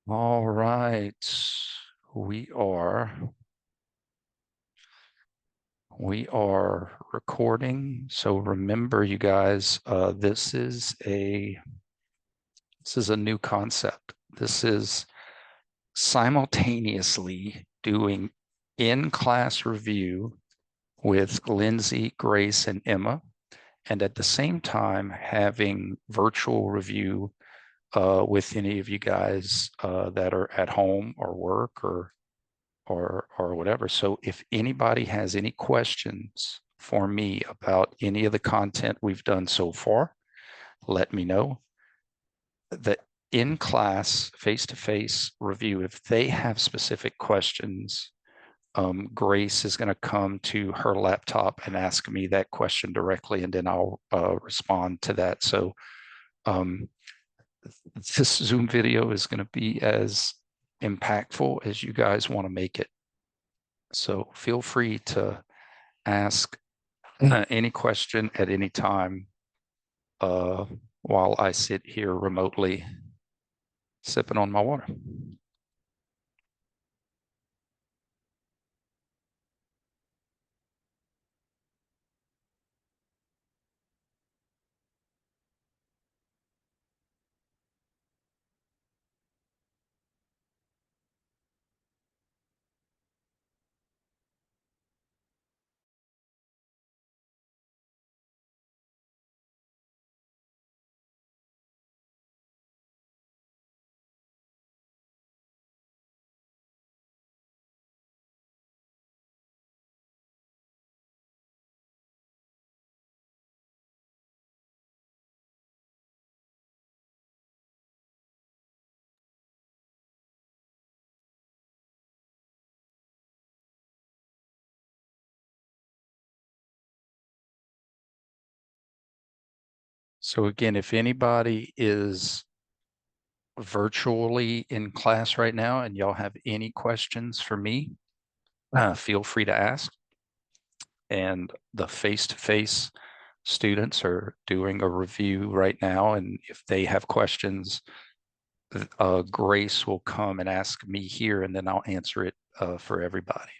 All right. We are we are recording. So remember, you guys, this is a new concept. This is simultaneously doing in-class review with Lindsay, Grace, and Emma, and at the same time having virtual review with any of you guys that are at home or work or whatever. So if anybody has any questions for me about any of the content we've done so far, let me know. The in-class face-to-face review, if they have specific questions, Grace is going to come to her laptop and ask me that question directly, and then I'll respond to that. So um, this Zoom video is going to be as impactful as you guys want to make it. So feel free to ask any question at any time uh, while I sit here remotely sipping on my water. So again, if anybody is virtually in class right now and y'all have any questions for me, feel free to ask. And the face-to-face students are doing a review right now. And if they have questions, Grace will come and ask me here, and then I'll answer it for everybody.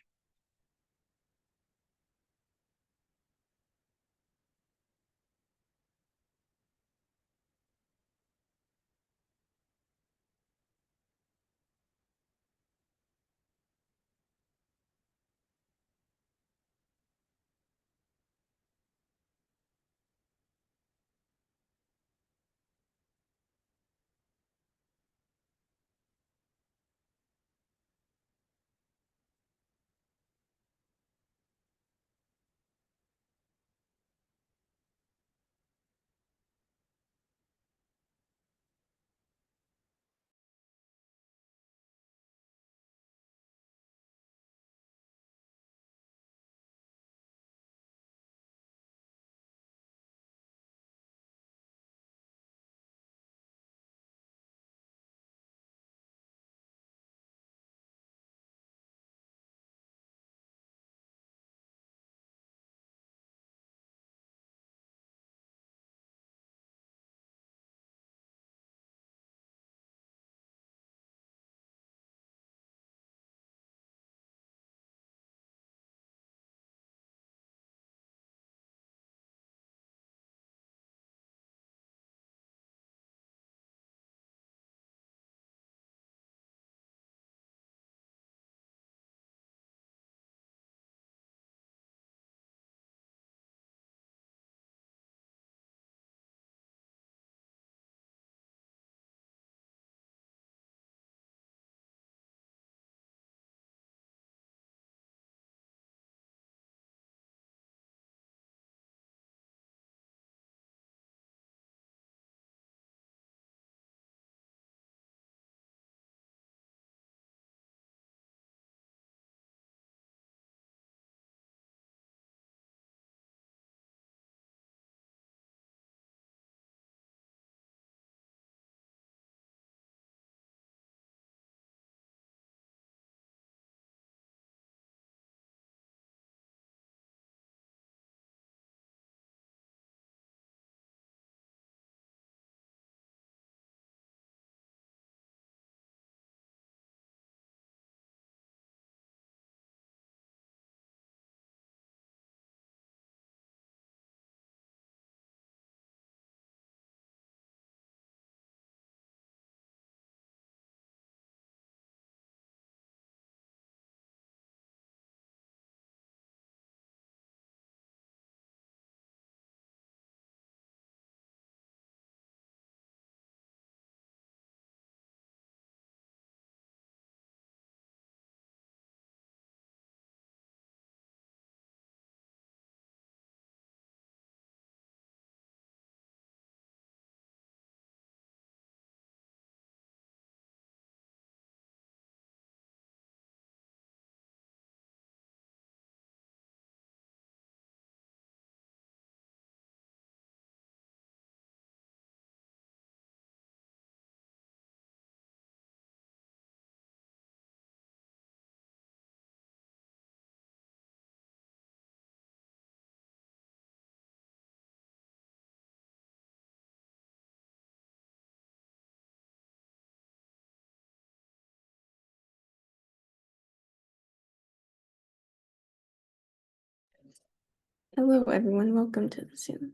Hello, everyone. Welcome to the Zoom.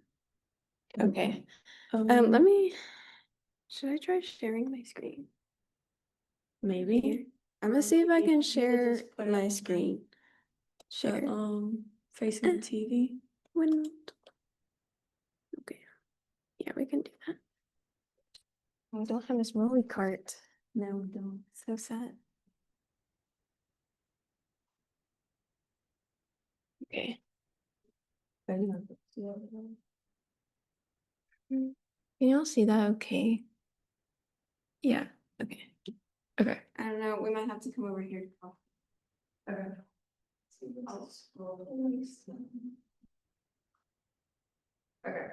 Okay. Let me. Should I try sharing my screen? Maybe. I'm gonna see if I can share my screen. Share. Facing the TV. When. Okay. Yeah, we can do that. We don't have this rolly cart. No, we don't. So sad. Okay. Can y'all see that okay? Yeah, okay. Okay. I don't know, we might have to come over here to talk. Okay. I'll scroll. Okay.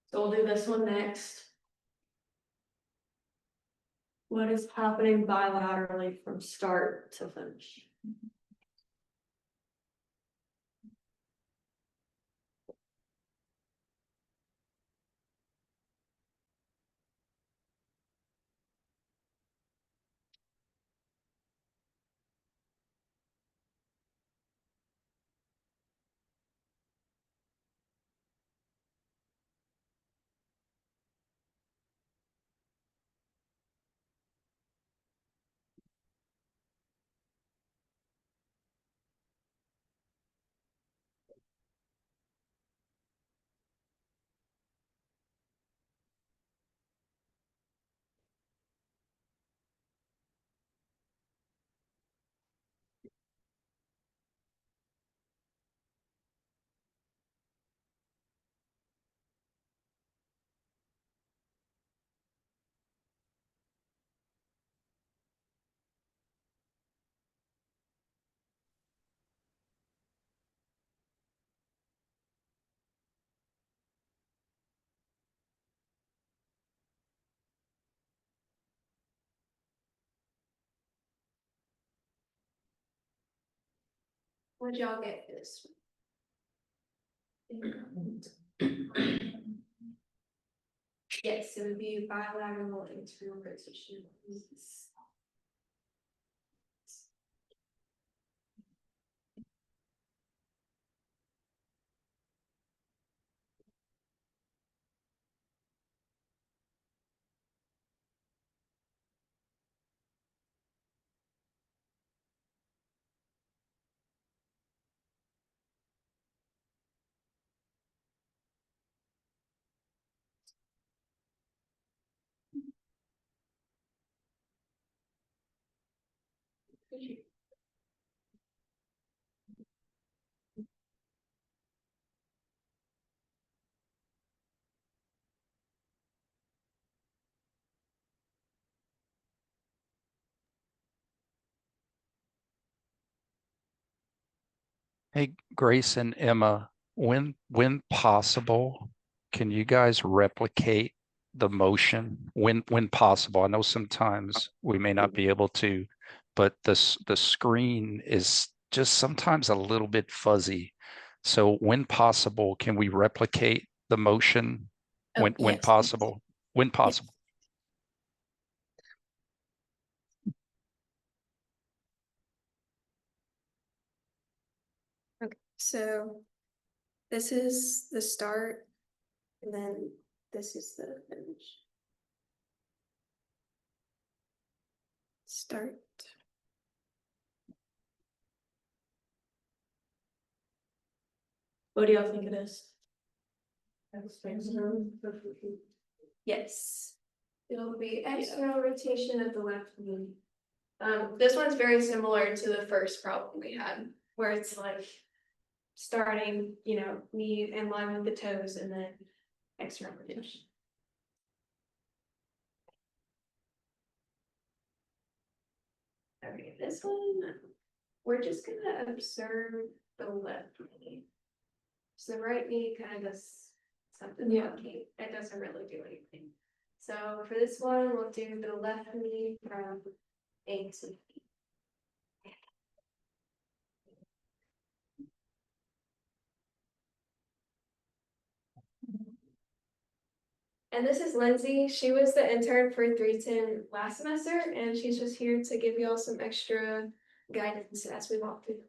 So we'll do this one next. What is happening bilaterally from start to finish? What'd y'all get this? Yes, it would be bilateral internal rotation. Hey, Grace and Emma, when possible, can you guys replicate the motion when possible? I know sometimes we may not be able to, but the screen is just sometimes a little bit fuzzy. So when possible, can we replicate the motion Oh, when yes. possible? When possible. Okay, so this is the start, and then this is the finish. Start. What do y'all think it is? Yes. It'll be external rotation of the left knee. This one's very similar to the first problem we had, where it's like starting, knee in line with the toes and then external rotation. Okay, this one, we're just gonna observe the left knee. So the right knee kind of does something funky. It doesn't really do anything. So for this one, we'll do the left knee from A to B. And this is Lindsay. She was the intern for 310 last semester, and she's just here to give y'all some extra guidance as we walk through.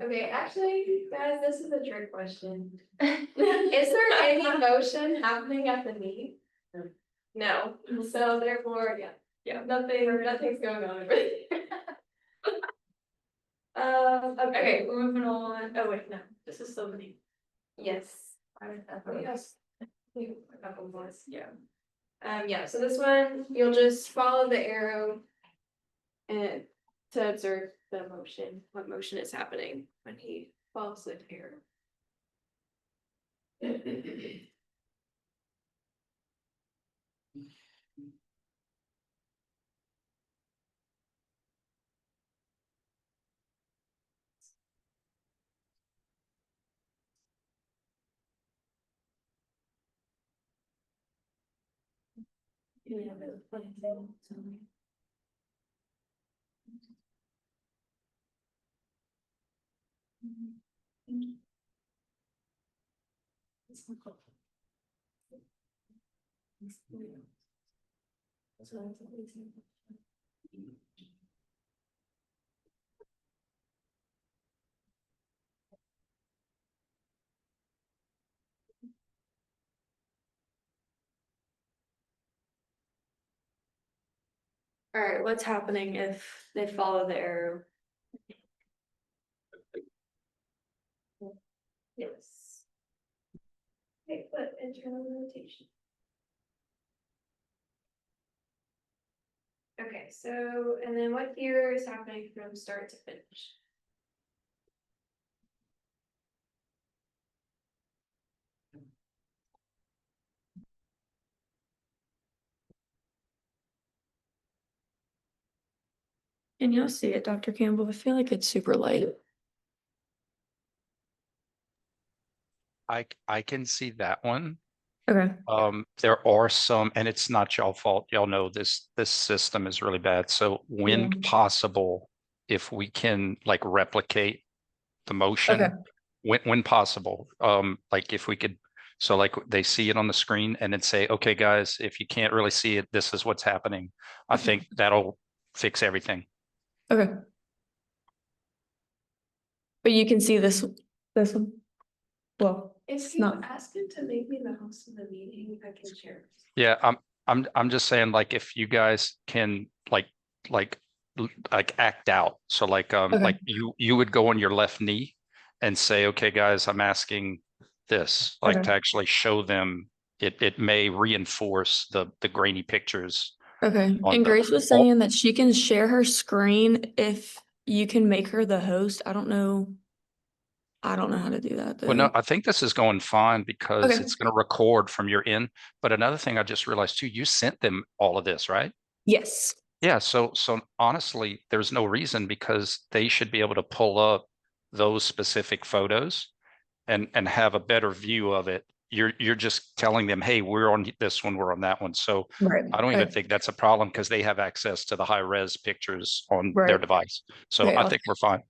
Okay, actually, guys, this is a trick question. Is there any motion happening at the knee? No, so therefore, yeah, nothing's going on over there. Okay, we're moving on. Oh, wait, no, this is still the knee. Yes. Yes. A couple more, yeah. Yeah, so this one, you'll just follow the arrow and to observe the motion, what motion is happening when he follows the arrow. All right, what's happening if they follow the arrow? Yes. Okay, but internal rotation. Okay, so, and then what here is happening from start to finish? Can y'all see it, Dr. Campbell? I feel like it's super light. I can see that one. Okay. There are some, and it's not y'all fault. Y'all know this system is really bad. So when Yeah. possible, if we can like replicate the Okay. motion, when possible, like if we could, so like they see it on the screen and then say, okay, guys, if you can't really see it, this is what's happening. I think that'll fix everything. Okay. But you can see this one. Well, If it's you not. ask him to make me the host of the meeting, I can share. Yeah, I'm just saying, like, if you guys can like like act out. So like Okay. like you would go on your left knee and say, okay, guys, I'm asking this, like Okay. to actually show them it may reinforce the grainy pictures Okay. on And the Grace was saying that she can share her screen if you can make her the host. I don't know. I don't know how to do that well, no, though. I think this is going fine because Okay. it's going to record from your end. But another thing I just realized too, you sent them all of this, right? Yes. Yeah, so honestly, there's no reason because they should be able to pull up those specific photos and have a better view of it. You're just telling them, hey, we're on this one, we're on that one. So Right. I don't even Okay. think that's a problem because they have access to the high res pictures on their Right. device. So Okay. I think we're fine.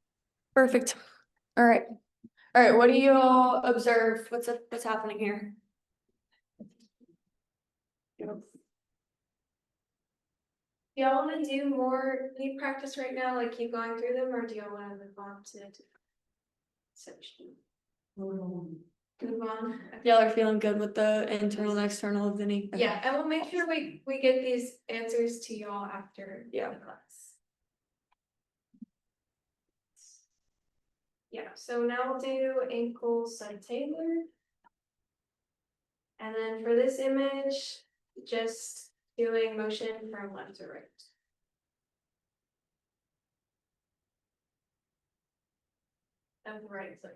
Perfect. All right. All right. What do you all observe? What's happening here? Do y'all want to do more lead practice right now, like keep going through them, or do y'all want to move on to section? Move on. Y'all are feeling good with the internal and external of the knee? Okay. Yeah, and we'll make sure we get these answers to y'all after the class. Yeah, so now we'll do ankle subtalar. And then for this image, just doing motion from left to right. Of the right side.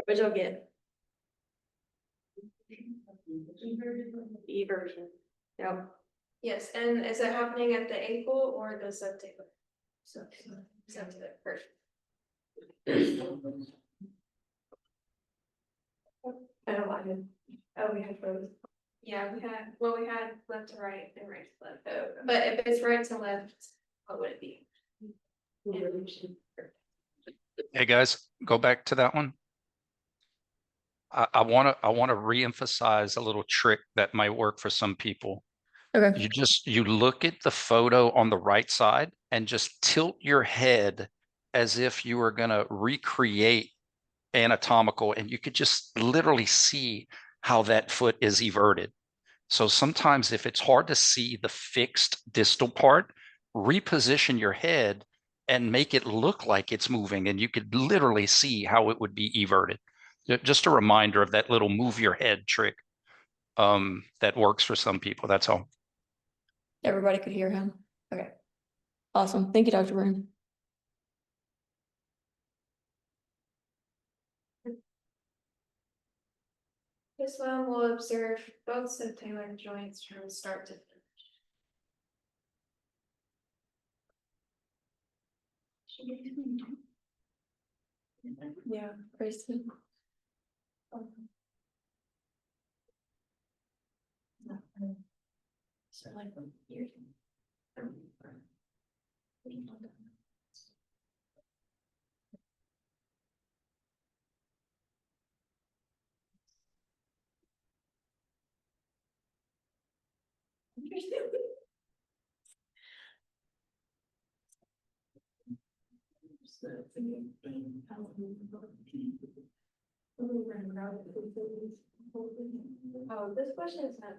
What'd y'all get? E version. Yep. Yes, and is it happening at the ankle or the subtalar? Subtalar, perfect. I don't like it. Oh, we had both. Yeah, we had left to right and right to left. Oh, but if it's right to left, what would it be? Hey, guys, go back to that one. I want to reemphasize a little trick that might work for some people. Okay. You look at the photo on the right side and just tilt your head as if you were going to recreate anatomical, and you could just literally see how that foot is everted. So sometimes if it's hard to see the fixed distal part, reposition your head and make it look like it's moving, and you could literally see how it would be everted. Just a reminder of that little move your head trick that works for some people. That's all. Everybody could hear him. Okay. Awesome. Thank you, Dr. Brown. This one will observe both subtalar joints from start to finish. Yeah, Kristen. Oh, this question is not.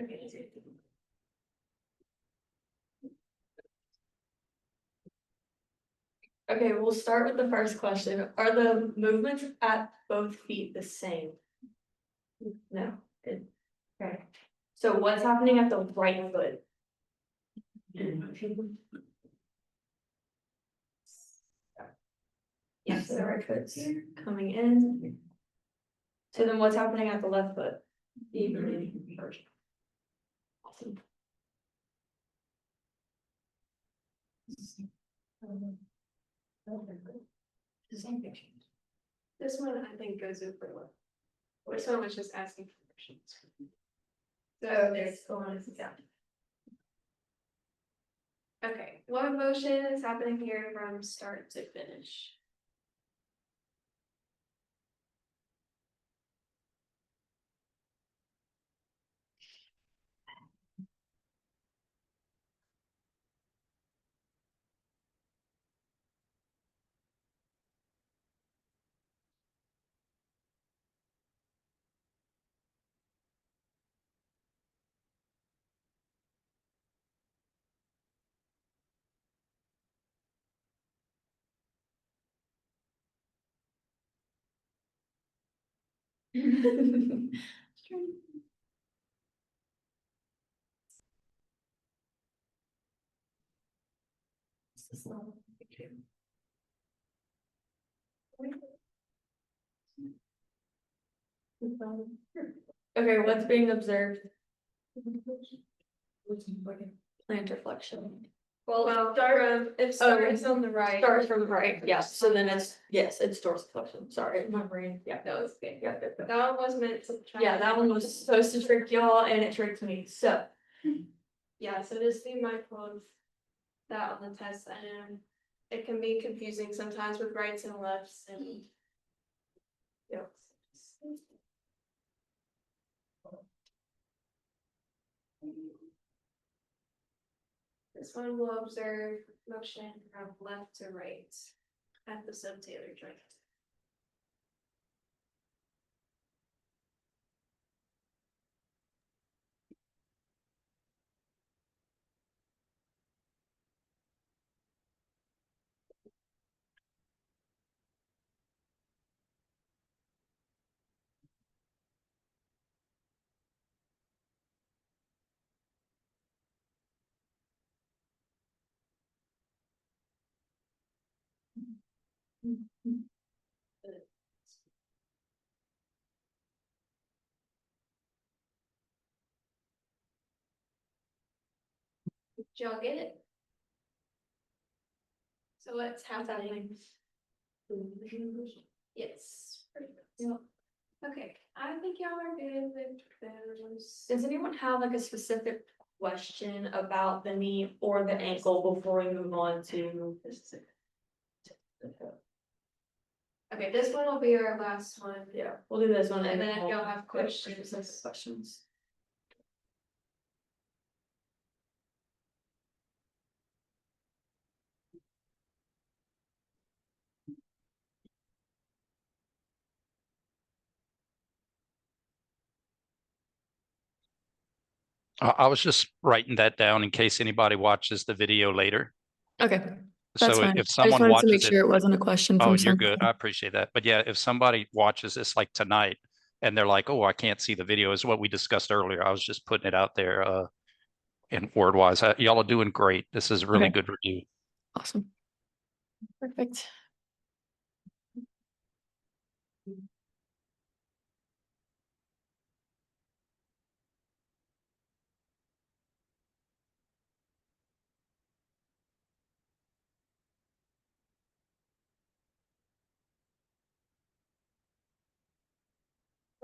Okay. Okay, we'll start with the first question. Are the movements at both feet the same? No. Okay. So what's happening at the right foot? Yes, the right foot's coming in. So then what's happening at the left foot? Awesome. This one I think goes over well. This one was just asking for questions. So there's the one, yeah. Okay, what motion is happening here from start to finish? Okay, what's being observed? Plantar flexion. Well, if starts on the right. Start from the right, yes, so then it's, yes, it's dorsiflexion, sorry, my brain, yeah. That was good. Yeah, That one was meant to try. yeah, that one was supposed to trick y'all and it tricked me, so. Yeah, so just be mindful of that on the test. I know it can be confusing sometimes with rights and lefts and. Yeah. This one will observe motion from left to right at the subtalar joint. Did y'all get it? So what's happening? Yes. Yeah. Okay, I think y'all are good with those. Does anyone have like a specific question about the knee or the ankle before we move on to this? Okay, this one will be our last one. Yeah, we'll do this one And then if we'll- y'all have questions. Questions. I was just writing that down in case anybody watches the video later. Okay, that's So fine. if I just someone wanted to make watches it, sure it wasn't a question oh, from you're somebody. good. I appreciate that. But yeah, if somebody watches this like tonight and they're like, oh, I can't see the video, is what we discussed earlier. I was just putting it out there in word wise. Y'all are doing great. This is a really Okay. good review. Awesome. Perfect.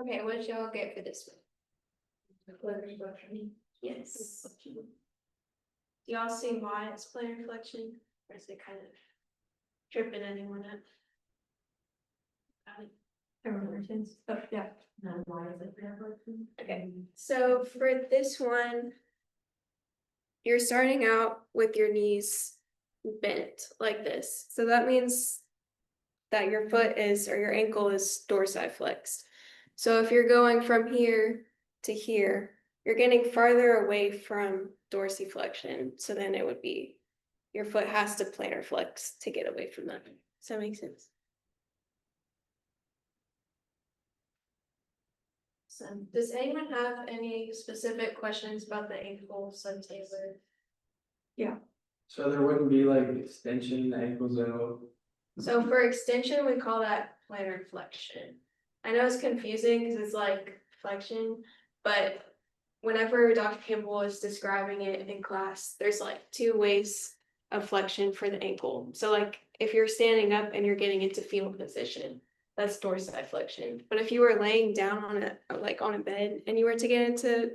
Okay, what did y'all get for this one? Yes. Do y'all see why it's planar reflection? Or is it kind of tripping anyone up? Oh, yeah. Okay, so for this one, you're starting out with your knees bent like this. So that means that your foot is, or your ankle is dorsiflexed. So if you're going from here to here, you're getting farther away from dorsiflexion. So then it would be, your foot has to plantar flex to get away from that. Does that make sense? So, does anyone have any specific questions about the ankle subtalar? So there wouldn't be like extension ankles out. So for extension, we call that plantar flexion. I know it's confusing because it's like flexion, but whenever Dr. Kimball is describing it in class, there's like two ways of flexion for the ankle. So like if you're standing up and you're getting into fetal position, that's dorsiflexion. But if you were laying down on a bed and you were to get into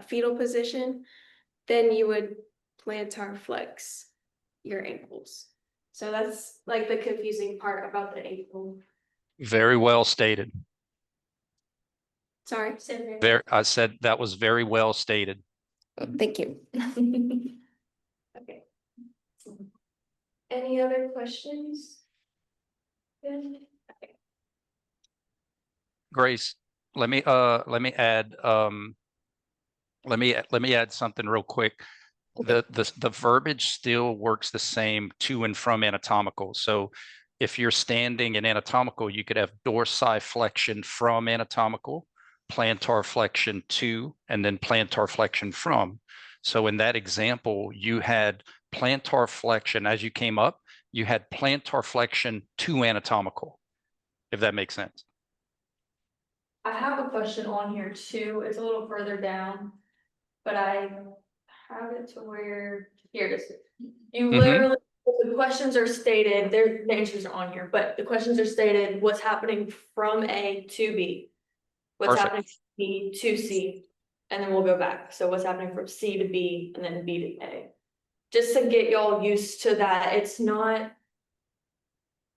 fetal position, then you would plantar flex your ankles. So that's like the confusing part about the ankle. Very well stated. Sorry, say it again. I said that was very well stated. Thank you. Okay. Any other questions? Good. Okay. Grace, let me add let me add something real quick. Okay. The verbiage still works the same to and from anatomical. So if you're standing in anatomical, you could have dorsiflexion from anatomical, plantar flexion to, and then plantar flexion from. So in that example, you had plantar flexion as you came up, you had plantar flexion to anatomical, if that makes sense. I have a question on here too, it's a little further down, but I have it to where here it is. You Mhm. literally, the questions are stated, the answers are on here, but the questions are stated, what's happening from A to B. What's Perfect. happening from B to C, and then we'll go back. So what's happening from C to B and then B to A. Just to get y'all used to that, it's not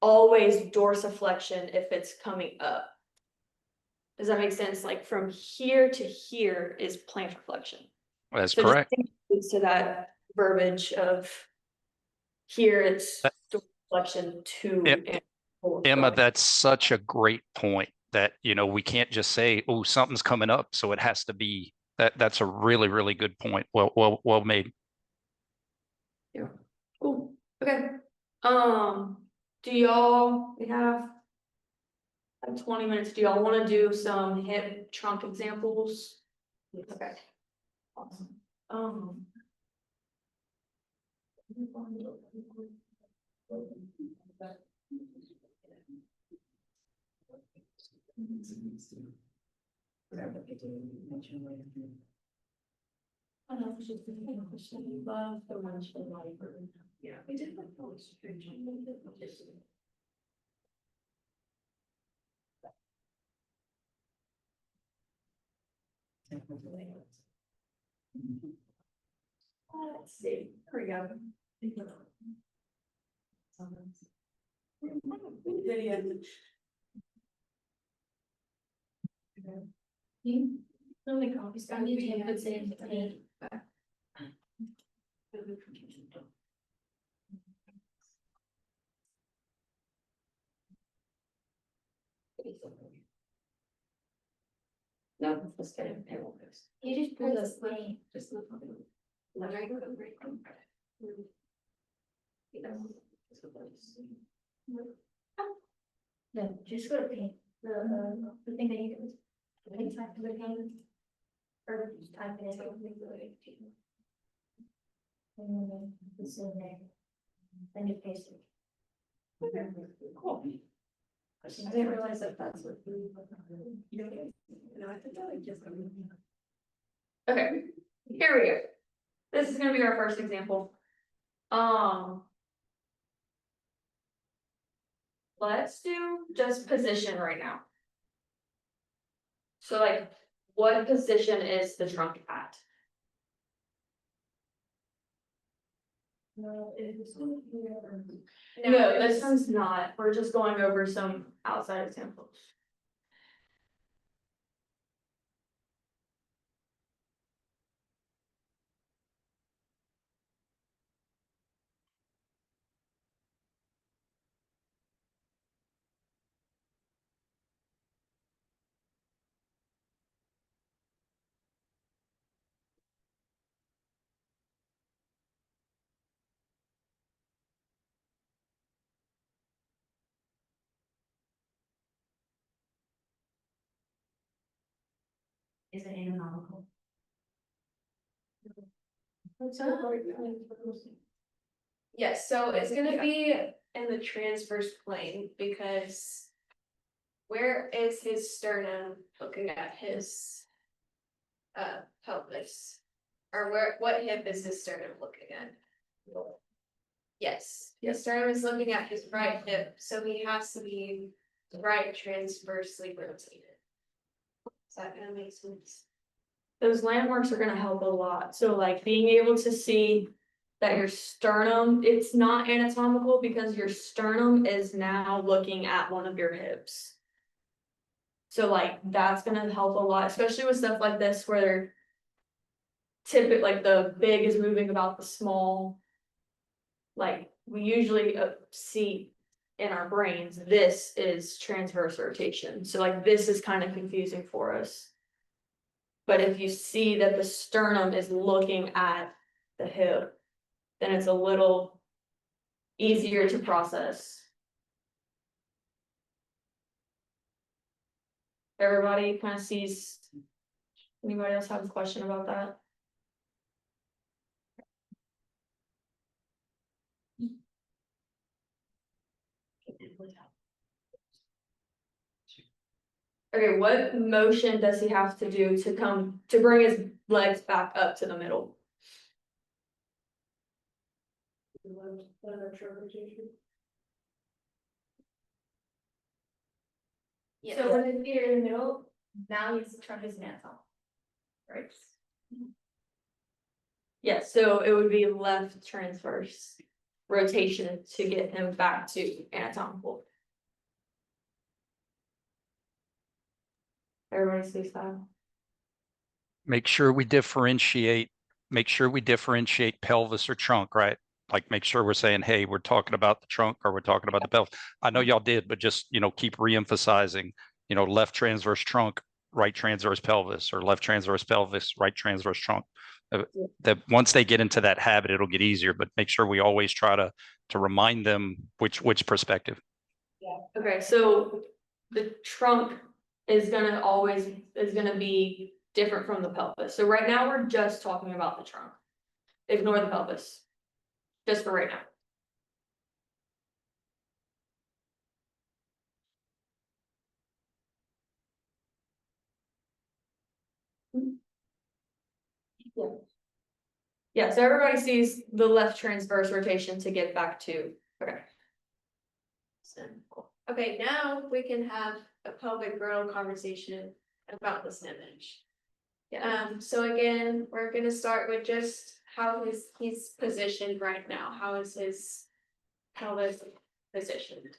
always dorsiflexion if it's coming up. Does that make sense? Like from here to here is plantar flexion. That's So correct. just used to that verbiage of here it's dorsiflexion to and forward. Emma, that's such a great point that, we can't just say, oh, something's coming up, so it has to be that. That's a really, really good point. Well made. Yeah, cool. Okay. Do we have like 20 minutes. Do y'all want to do some hip trunk examples? Okay. Awesome. Yeah, we did. Let's see, here we go. Really copies. No, let's get it. You just press this play. Just No, just go to paint, the thing that you do. You can type the paint. Or just type it in. And then it's in there. Then you paste it. Cool. I didn't realize that that's what. Okay, here we go. This is gonna be our first example. Let's do just position right now. So like, what position is the trunk at? No, this one's not. We're just going over some outside examples. Is it anatomical? Yes, so it's gonna be in the transverse plane because where is his sternum looking at his pelvis? Or what hip is his sternum looking at? Yes, his sternum is looking at his right hip, so he has to be right transversely rotated. Is that gonna make sense? Those landmarks are gonna help a lot. So like being able to see that your sternum, it's not anatomical because your sternum is now looking at one of your hips. So like that's gonna help a lot, especially with stuff like this where they're typically like the big is moving about the small. Like we usually see in our brains, this is transverse rotation. So like this is kind of confusing for us. But if you see that the sternum is looking at the hip, then it's a little easier to process. Everybody kind of sees. Anybody else have a question about that? Okay, what motion does he have to do to bring his legs back up to the middle? So when the feet are in the middle, now his trunk is now top. Right? Yeah, so it would be left transverse rotation to get him back to anatomical. Everybody sees that? Make sure we differentiate pelvis or trunk, right? Like make sure we're saying, hey, we're talking about the trunk or we're talking about the pelvis. I know y'all did, but just, keep reemphasizing, left transverse trunk, right transverse pelvis, or left transverse pelvis, right transverse trunk. That once they get into that habit, it'll get easier, but make sure we always try to remind them which perspective. Okay, so the trunk is gonna be different from the pelvis. So right now, we're just talking about the trunk. Ignore the pelvis. Just for right now. Yeah. Yeah, so everybody sees the left transverse rotation to get back to, okay. Okay, now we can have a pelvic girdle conversation about this image. So again, we're gonna start with just how he's positioned right now. How is his pelvis positioned?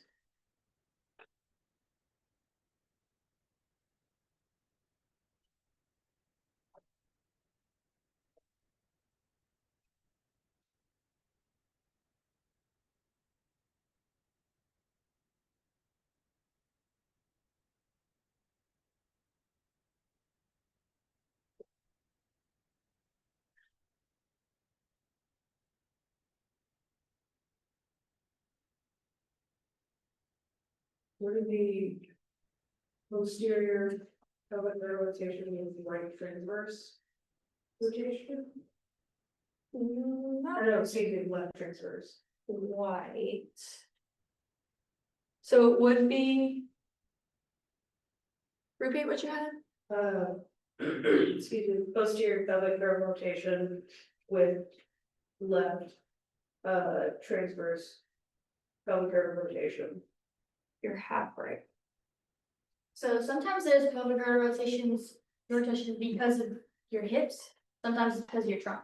What are the posterior pelvic rotation means right transverse rotation? I don't know, say the left transverse. Right. So it would be. Repeat what you had? Excuse me, posterior pelvic rotation with left transverse pelvic rotation. You're half right. So sometimes there's pelvic girdle rotation because of your hips, sometimes it's because of your trunk.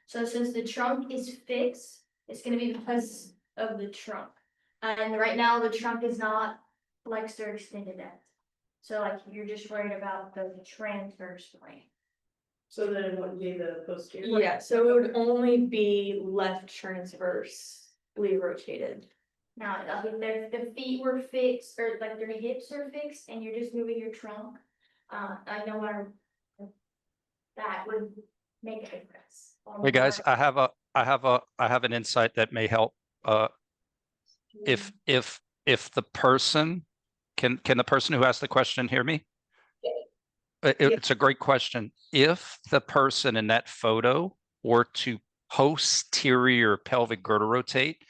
So since the trunk is fixed, it's gonna be because of the trunk. And right now, the trunk is not flexed or extended yet. So like, you're just worried about the transverse plane. So then it wouldn't be the posterior. Yeah, so it would only be left transversely rotated. Now, if the feet were fixed, or like their hips are fixed, and you're just moving your trunk, I know that would make a difference. Hey guys, I have an insight that may help. If the person can the person who asked the question hear me? It's a great question. If the person in that photo were to posterior pelvic girdle rotate,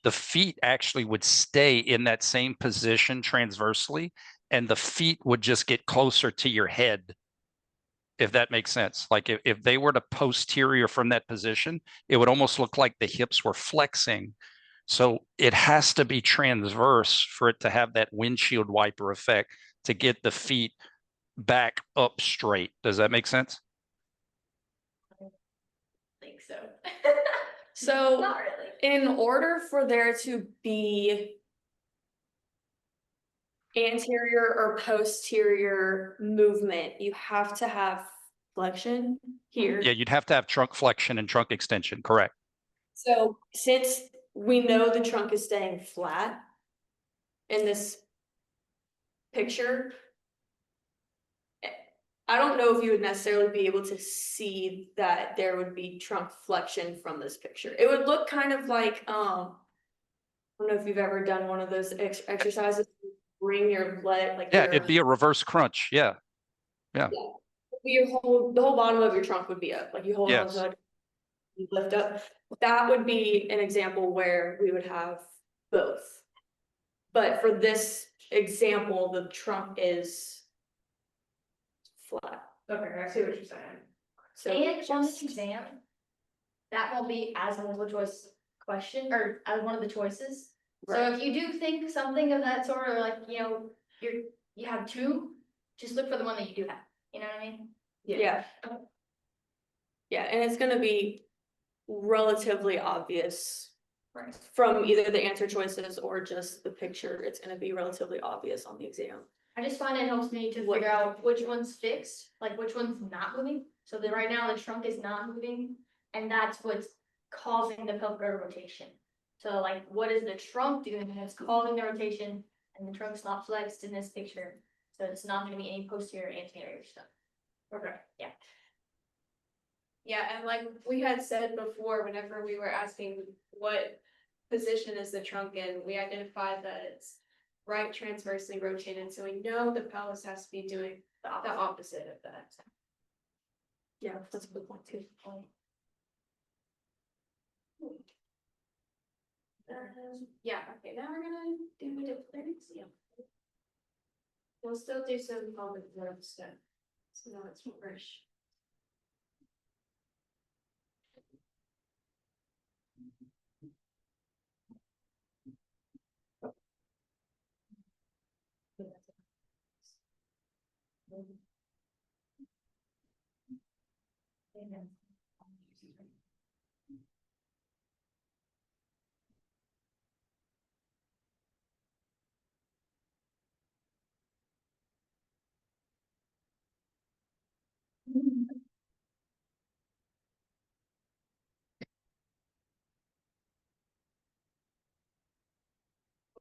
the feet actually would stay in that same position transversely, and the feet would just get closer to your head, if that makes sense. Like if they were to posterior from that position, it would almost look like the hips were flexing. So it has to be transverse for it to have that windshield wiper effect to get the feet back up straight. Does that make sense? Think so. So Not really. in order for there to be anterior or posterior movement, you have to have flexion here. Yeah, you'd have to have trunk flexion and trunk extension, correct? So since we know the trunk is staying flat in this picture, I don't know if you would necessarily be able to see that there would be trunk flexion from this picture. It would look kind of like, I don't know if you've ever done one of those exercises, bring your leg, like Yeah, your, it'd be a reverse crunch. Yeah. the whole bottom of your trunk would be up, like you hold on Yes. to it, you lift up. That would be an example where we would have both. But for this example, the trunk is flat. Okay, I see what you're saying. So And on this exam, that won't be as multiple choice question or as one of the choices. So Right. if you do think something of that sort, or like, you have two, just look for the one that you do have, you know what I mean? Yeah. Yeah, and it's gonna be relatively obvious Right. from either the answer choices or just the picture. It's gonna be relatively obvious on the exam. I just find it helps me to What- figure out which one's fixed, like which one's not moving. So that right now the trunk is not moving, and that's what's causing the pelvic girdle rotation. So like, what is the trunk doing that's causing the rotation, and the trunk's not flexed in this picture, so it's not gonna be any posterior, anterior stuff. Okay. Yeah. Yeah, and like we had said before, whenever we were asking what position is the trunk in, we identified that it's right transversely rotated, so we know the pelvis has to be doing the opposite of that. Yeah, that's a good point too. Yeah, okay, now we're gonna do a different exam. We'll still do some pelvic floor stuff, so now it's fresh.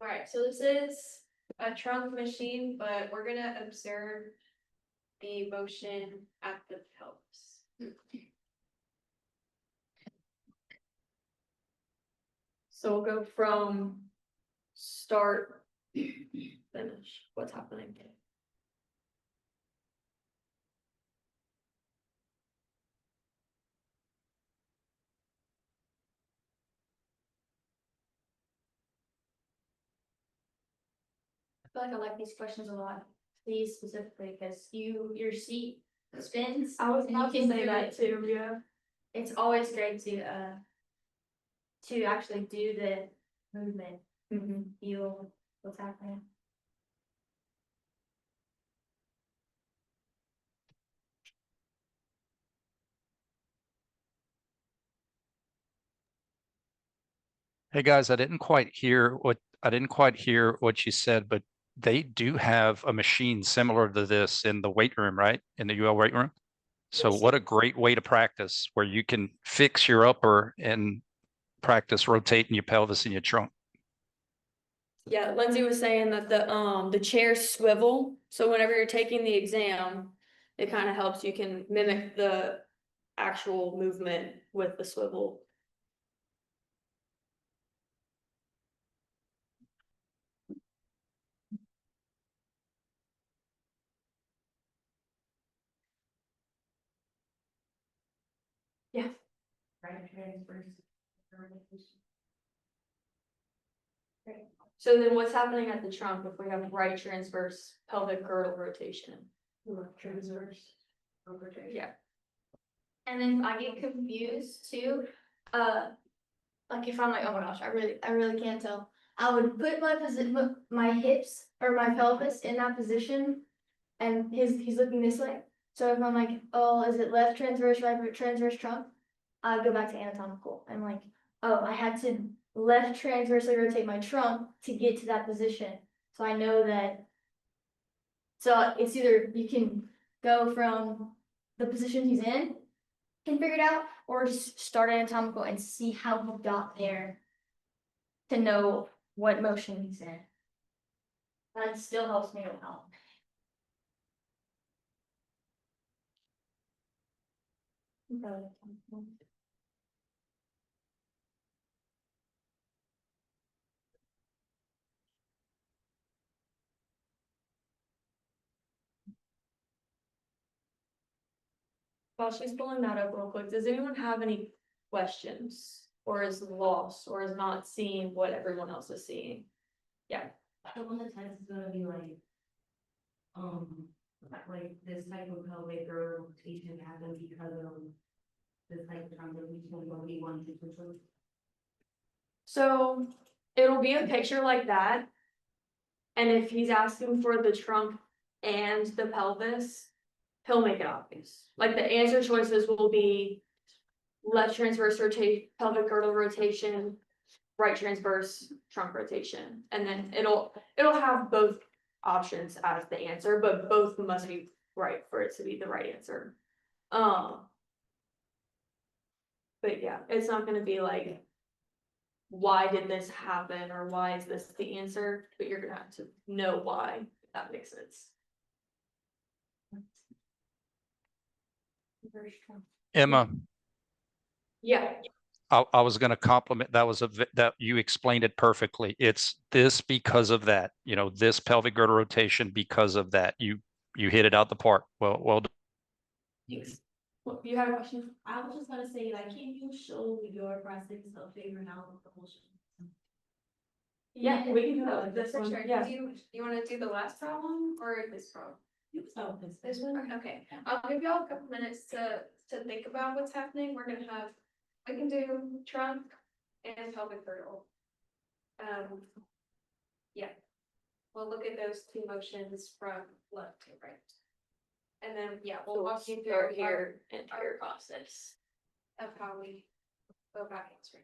Alright, so this is a trunk machine, but we're gonna observe the motion at the pelvis. So we'll go from start, finish, what's happening. I feel like I like these questions a lot, these specifically, because your seat spins. I was and you about to can say do that it. too, yeah. It's always great to actually do the movement, feel what's happening. Hey guys, I didn't quite hear what you said, but they do have a machine similar to this in the weight room, right? In the UL weight room. So what a great way to practice where you can fix your upper and practice rotating your pelvis and your trunk. Yeah, Lindsay was saying that the chairs swivel, so whenever you're taking the exam, it kind of helps, you can mimic the actual movement with the swivel. Yeah. Right, transverse. So then what's happening at the trunk if we have right transverse pelvic girdle rotation? Left transverse. Rotation. Yeah. And then I get confused too, like if I'm like, oh my gosh, I really can't tell. I would put my hips or my pelvis in that position, and he's looking this way. So if I'm like, oh, is it left transverse, right transverse trunk? I go back to anatomical. I'm like, oh, I had to left transversely rotate my trunk to get to that position. So I know that. So it's either you can go from the position he's in, can figure it out, or just start anatomical and see how he got there to know what motion he's in. That still helps me a lot. While she's pulling that up real quick, does anyone have any questions? Or is lost, or is not seeing what everyone else is seeing? Yeah. So on the test is gonna be like this type of pelvic girdle rotation happens because of this type of transition will be one to two. So it'll be a picture like that. And if he's asking for the trunk and the pelvis, he'll make it obvious. Like the answer choices will be left transverse rotate, pelvic girdle rotation, right transverse trunk rotation. And then it'll have both options as the answer, but both must be right for it to be the right answer. But yeah, it's not gonna be like, why did this happen or why is this the answer? But you're gonna have to know why, if that makes sense. Emma, Yeah, I was going to compliment, that you explained it perfectly. It's this because of that, this pelvic girdle rotation because of that. You hit it out the park. Well done. well, you had a question? I was just gonna say, like, can you show your process of figuring out the motion? Yeah, we can do that like this For one, sure. yeah. Do you wanna do the last problem or this problem? Oh, This one, okay, I'll give y'all a couple minutes to think about what's happening, we can do trunk and pelvic girdle. Yeah, we'll look at those two motions from left to right. And then, yeah, we'll walk you through Start here and your process. of how we go about answering.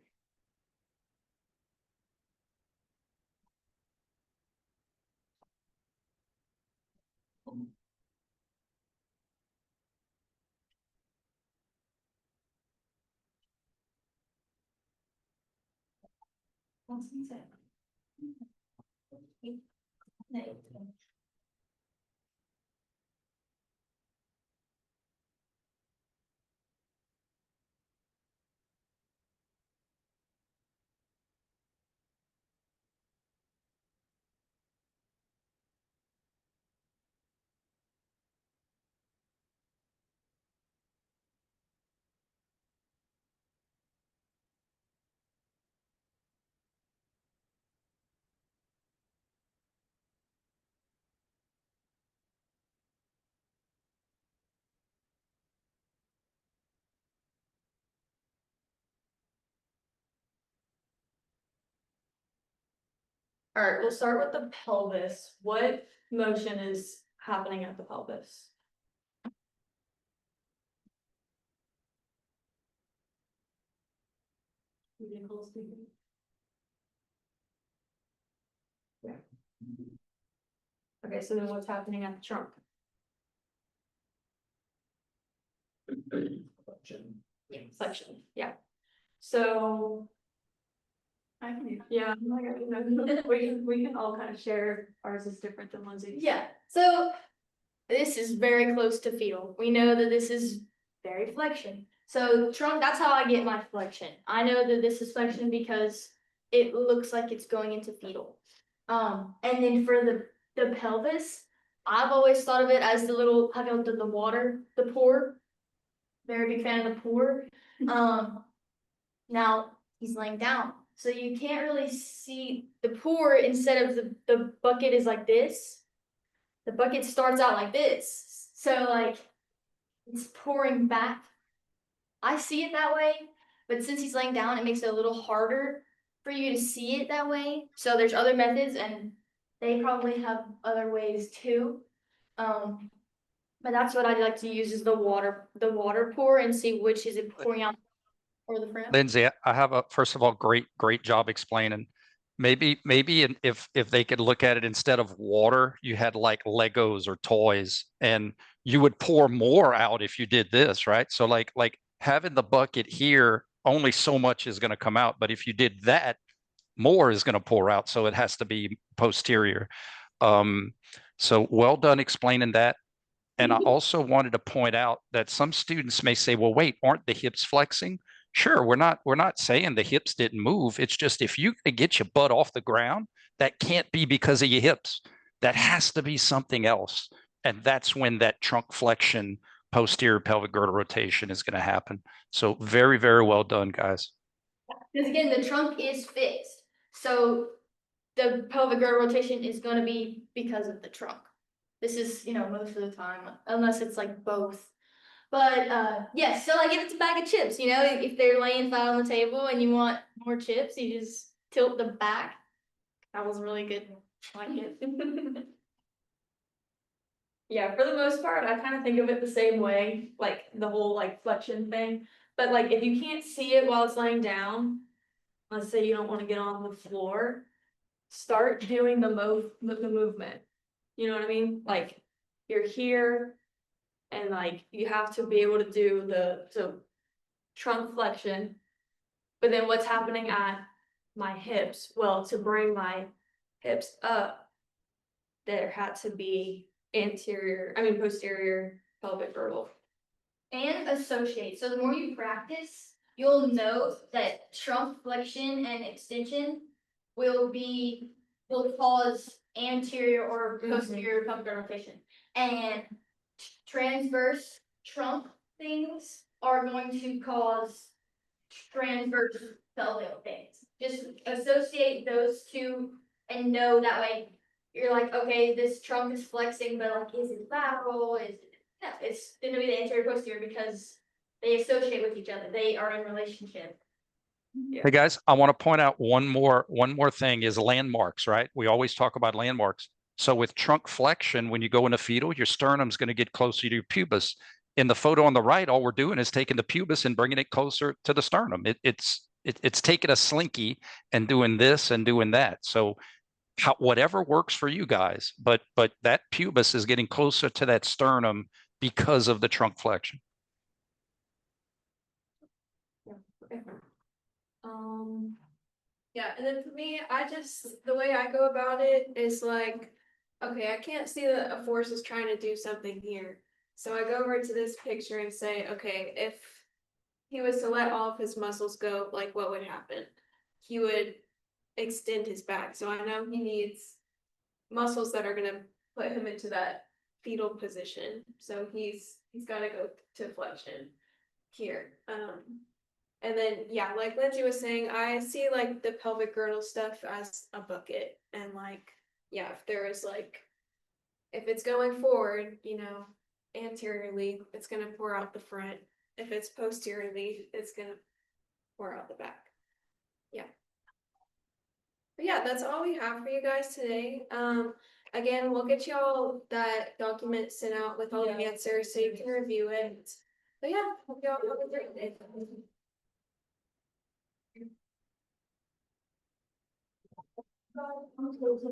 All right, we'll start with the pelvis. What motion is happening at the pelvis? Yeah. Okay, so then what's happening at the trunk? Yeah, flexion, yeah. So. I can, yeah, we can all kind of share, ours is different than Lindsay's. Yeah, so this is very close to fetal. We know that this is very flexion. So trunk, that's how I get my flexion. I know that this is flexion because it looks like it's going into fetal. And then for the pelvis, I've always thought of it as the little, have you looked at the water, the pour? Very big fan of the pour. Now he's laying down. So you can't really see the pour instead of the bucket is like this. The bucket starts out like this. So like it's pouring back. I see it that way, but since he's laying down, it makes it a little harder for you to see it that way. So there's other methods and they probably have other ways too. But that's what I like to use is the water pour and see which is it pouring out or the front. Lindsay, I have first of all, great job explaining. Maybe if they could look at it instead of water, you had like Legos or toys, and you would pour more out if you did this, right? So like having the bucket here, only so much is going to come out, but if you did that, more is going to pour out. So it has to be posterior. So well done explaining that. And I also wanted to point out that some students may say, well, wait, aren't the hips flexing? Sure, we're not saying the hips didn't move. It's just if you get your butt off the ground, that can't be because of your hips. That has to be something else. And that's when that trunk flexion, posterior pelvic girdle rotation is going to happen. So very, very well done, guys. Because again, the trunk is fixed. So the pelvic girdle rotation is going to be because of the trunk. This is, most of the time, unless it's like both. But yes, so like if it's a bag of chips, if they're laying flat on the table and you want more chips, you just tilt the back. That was really good. I like it. Yeah, for the most part, I kind of think of it the same way, like the whole like flexion thing. But like if you can't see it while it's laying down, let's say you don't want to get on the floor, start doing the movement. You know what I mean? Like you're here and like you have to be able to do the trunk flexion. But then what's happening at my hips? Well, to bring my hips up, there had to be posterior pelvic girdle. And associate. So the more you practice, you'll know that trunk flexion and extension will cause anterior or posterior pelvic girdle rotation. And transverse trunk things are going to cause transverse pelvic things. Just associate those two and know that way you're like, okay, this trunk is flexing, but like, is it lateral? No, it's gonna be the anterior posterior because they associate with each other. They are in relationship. Hey guys, I want to point out one more thing is landmarks, right? We always talk about landmarks. So with trunk flexion, when you go into fetal, your sternum's going to get closer to your pubis. In the photo on the right, all we're doing is taking the pubis and bringing it closer to the sternum. It's taking a slinky and doing this and doing that. So whatever works for you guys, but that pubis is getting closer to that sternum because of the trunk flexion. Yeah, and then for me, the way I go about it is like, okay, I can't see that a force is trying to do something here. So I go over to this picture and say, okay, if he was to let all of his muscles go, like what would happen? He would extend his back. So I know he needs muscles that are gonna put him into that fetal position. So he's gotta go to flexion here. And then, yeah, like Lindsay was saying, I see like the pelvic girdle stuff as a bucket. And like, yeah, if there is like, if it's going forward, anteriorly, it's going to pour out the front. If it's posteriorly, it's going to pour out the back. Yeah. But yeah, that's all we have for you guys today. Again, we'll get y'all that document sent out with all the answers so you can review it. But yeah, hope y'all have a great day.